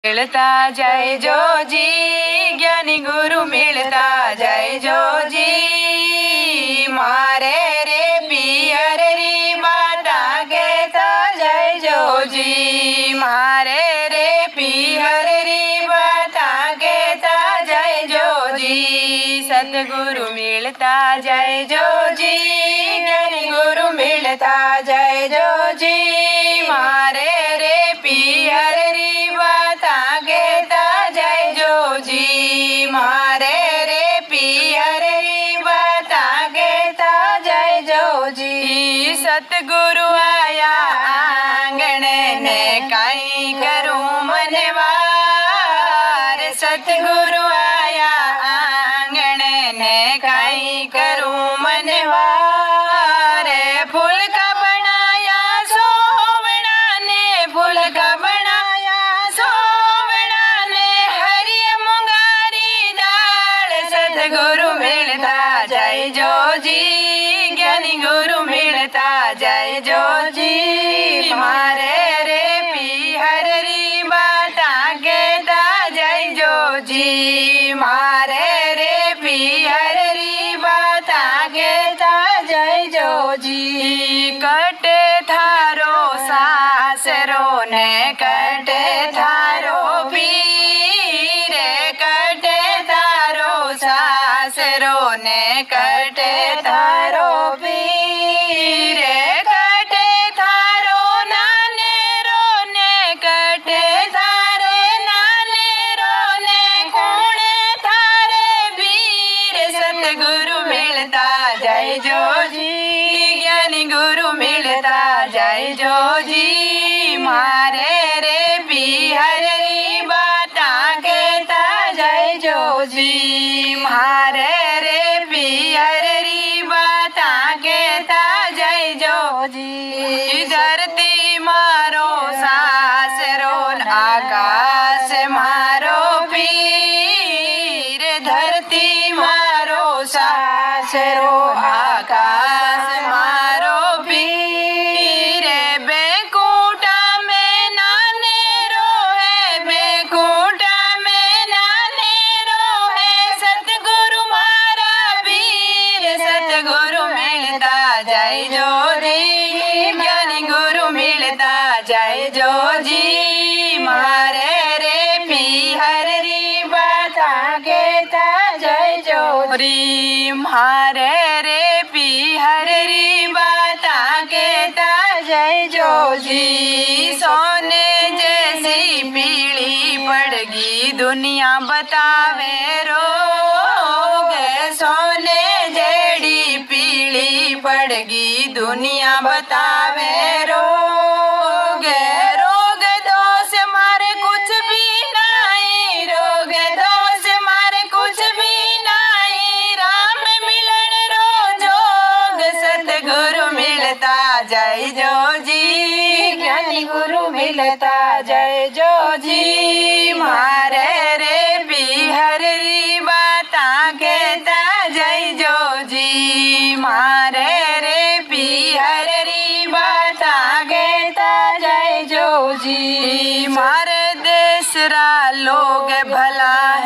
मिलता जय जोजी, ज्ञानी गुरु मिलता जय जोजी। मारे रे पियर री बाता कहता जय जोजी, मारे रे पियर री बाता कहता जय जोजी। सतगुरु मिलता जय जोजी, ज्ञानी गुरु मिलता जय जोजी। मारे रे पियर री बाता कहता जय जोजी, मारे रे पियर री बाता कहता जय जोजी। सतगुरु आया आंगण ने काई करूं मनवार, सतगुरु आया आंगण ने काई करूं मनवार। फूल का बनाया सोवड़ा ने, फूल का बनाया सोवड़ा ने, हरी मुंगारी दाल। सतगुरु मिलता जय जोजी, ज्ञानी गुरु मिलता जय जोजी। मारे रे पिहर री बाता कहता जय जोजी, मारे रे पिहर री बाता कहता जय जोजी। कटे थारो सासरो ने कटे थारो पीर, कटे थारो सासरो ने कटे थारो पीर, कटे थारो नानेरो ने कटे थारे नानेरो ने, कोणे थारे वीर। सतगुरु मिलता जय जोजी, ज्ञानी गुरु मिलता जय जोजी। मारे रे पिहर री बाता कहता जय जोजी, मारे रे पिहर री बाता कहता जय जोजी। धरती मारो सासरो, आकाश मारो पीर, धरती मारो सासरो, आकाश मारो पीर। बेकूटा में नानेरो है, बेकूटा में नानेरो है, सतगुरु मारा वीर। सतगुरु मिलता जय जोजी, ज्ञानी गुरु मिलता जय जोजी। मारे रे पिहर री बाता कहता जय जोजी, मारे रे पिहर री बाता कहता जय जोजी। सोने जैसी पीली पड़गी दुनिया बतावे रोग, सोने जेड़ी पीली पड़गी दुनिया बतावे रोग। रोग दोष मारे कुछ भी नहीं, रोग दोष मारे कुछ भी नहीं, राम मिलन रो जोग। सतगुरु मिलता जय जोजी, ज्ञानी गुरु मिलता जय जोजी। मारे रे पिहर री बाता कहता जय जोजी, मारे रे पिहर री बाता कहता जय जोजी। मारे देश रा लोग भला